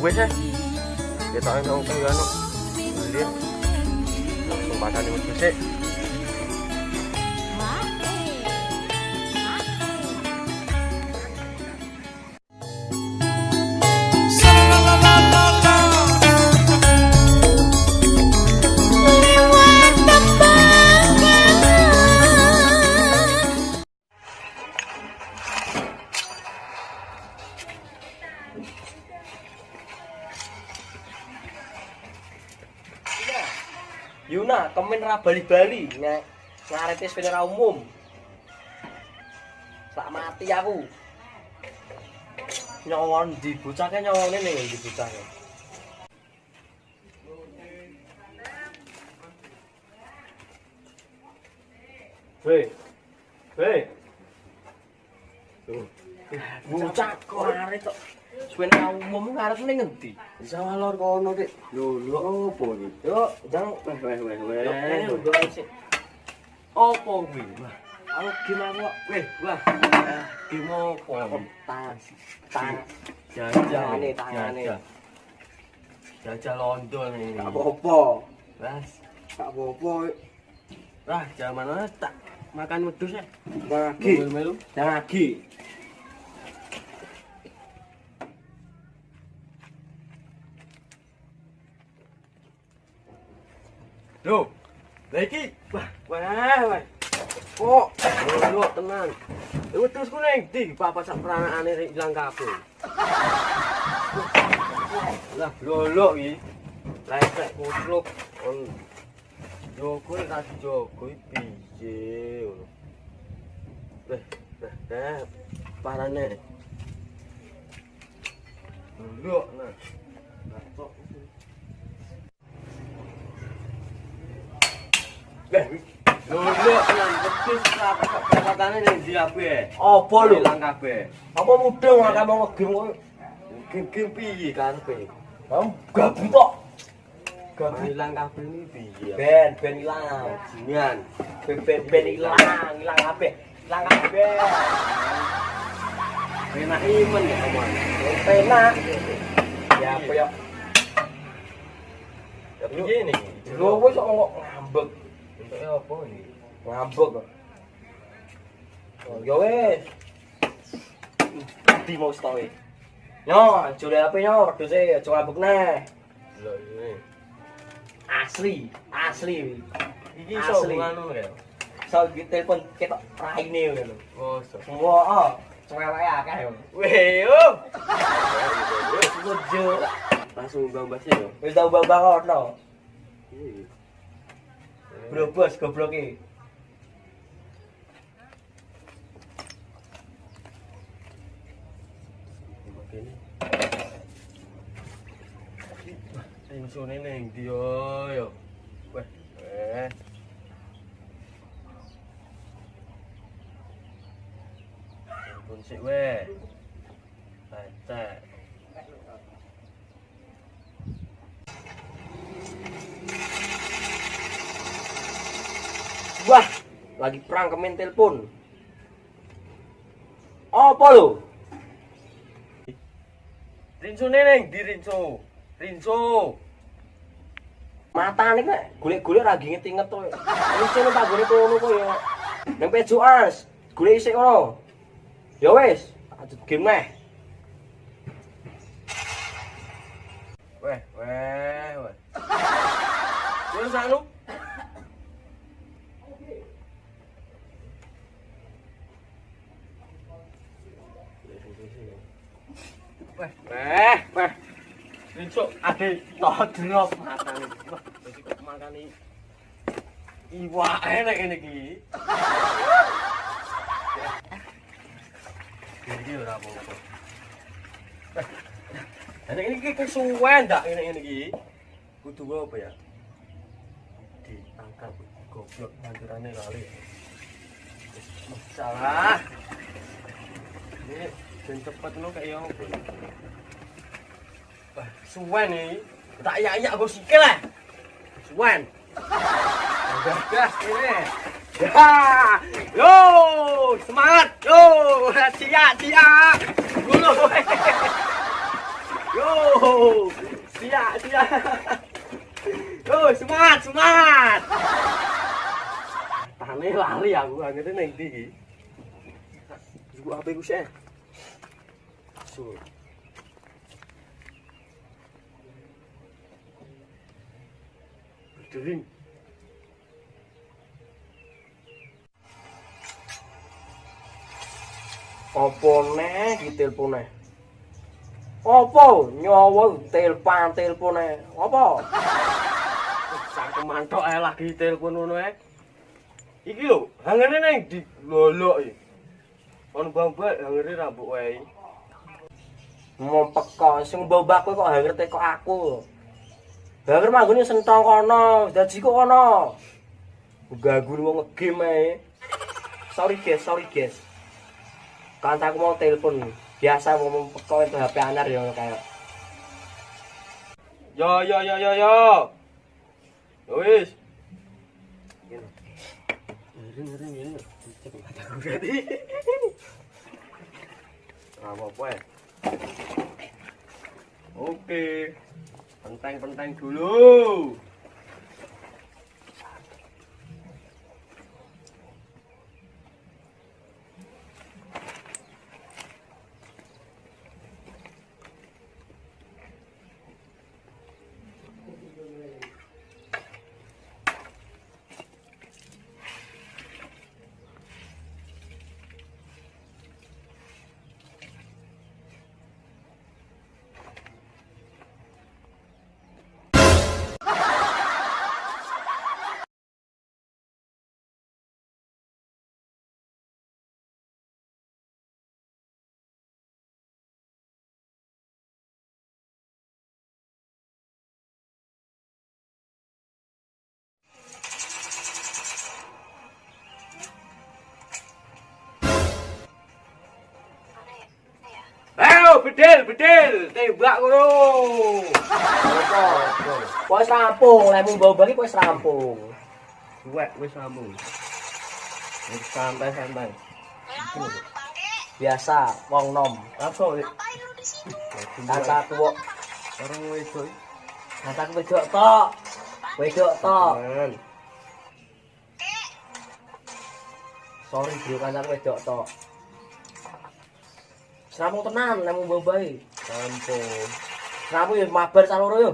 wis ya. Ketoke nang opo ya ono. Lihat. Langsung padane wis sik. Yuna, kemen ra bali-bali ngarete sepeda umum. Tak mati aku. Nyawon di bocahke nyawone ning di bocahke. Hei. Hei. Bocah kok arek tok. Sepeda umum ngarep ning endi? Bisa walor kono, Dik. Lho, opo iki? Yo, jang weh. Opo kuwi? Wah, aku gimana kok? Weh, wah. Game opo? Tangane. Jajal London ini. Gak apa-apa. Mas, Gak apa-apa. wah, jaman tak makan wedhus ya. Lagi. Melu. Lagi. Loh, lagi. Wah. Kok Lho, tenan. Wedhus ku ning ndi? Papat sak peranakane rek ilang kabeh. Lah, lho iki. Lecek kucluk. Jogo tak jogo iki piye ngono. Parane. Lho, nah. Kok Lho, tenan wedhus kapatane ning ndi kabeh. apa lho? Ilang kabeh. Apa mudeng ora mau ngegim kok? Game piye karepe? Kamu gabung kok. Ilang kabeh iki piye? Ben ilang. Jingan. Ben ilang kabeh. Ilang kabeh. Enak imen ya kawan. Penak. Ya apa ya? Ya piye nih? Lho wis kok ngambek. Entuk apa iki? Ngambek kok. Oh, ya wis. Di mau story. Nyo, jule HP nyo, wedhuse aja ngambek neh. Lho ini. Asli. Iki iso ngono ya. So telepon ketok raine ngono. Oh, so. Wah, cewek akeh yo. Weh, yo. Setuju. Langsung bambas ya. Wis tau bambang ono. Iya. Bro bos gobloke. Begini. Insune ning ndi yo. Weh. Pun sik weh. Baca. Wah, lagi perang kemen telepon. Apa lho? Rinsune ning ndi Rinso? Rinso. Matane kok golek-golek ra nginget-inget to. Rinso nang panggone kono kok ya. Nang pejokan, golek isik kono. Ya wis, lanjut game neh. Weh. Terus anu? Weh. Rinso ade tok drop matane. Wah, wis kok makane iwake nek ngene iki. Iki ora apa-apa. Nek iki kesuwen ndak ngene iki. Kudu apa ya? Ditangkap goblok panturane lali. Masalah. Ini ben cepet ngono kaya opo. Wah, suwen iki. Tak iyak-iyak go sikil ah. Suwen. Gas ini. Ya. Yo, semangat. Yo, cia. Dulu. Yo, siap. Yo, semangat. Tane lali aku angene ning ndi iki. Iku ape ku sih? So. Dering. Apa neh iki telpone? Apa nyawa telpone? Apa? Cangkem mantok ae lagi telepon ngono ae. Iki lho, hangene nang di lolok iki. Kon bang-bang hangene rambut wae. Mompeko sing mbak kowe kok hanger teko aku. Hanger manggone sentong kono, dadi kok kono. Ganggu wong ngegame ae. Sorry guys. Kancaku mau telepon. Biasa ngomong peko itu HP anyar ya kayak. Yo. Wis. Ngeri. Berarti. Apa ya? Oke. Penteng dulu. Bedel, tembak ngono. Apa? Wis rampung, lemu mbau iki wis rampung. Wis rampung. Wis santai. Biasa wong nom. Apa wis? Kancaku kok Orang wedok. kancaku wedok tok. Man. Sorry bro, kancaku wedok tok. Serampung tenan lemu mbau bae. Rampung. Serampung ya mabar caloro yo.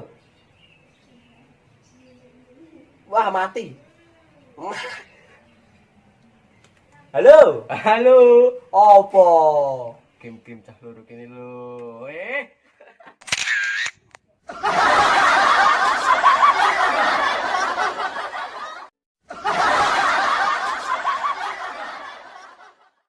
Wah, mati. Halo. Apa? Game cah loro kene lho.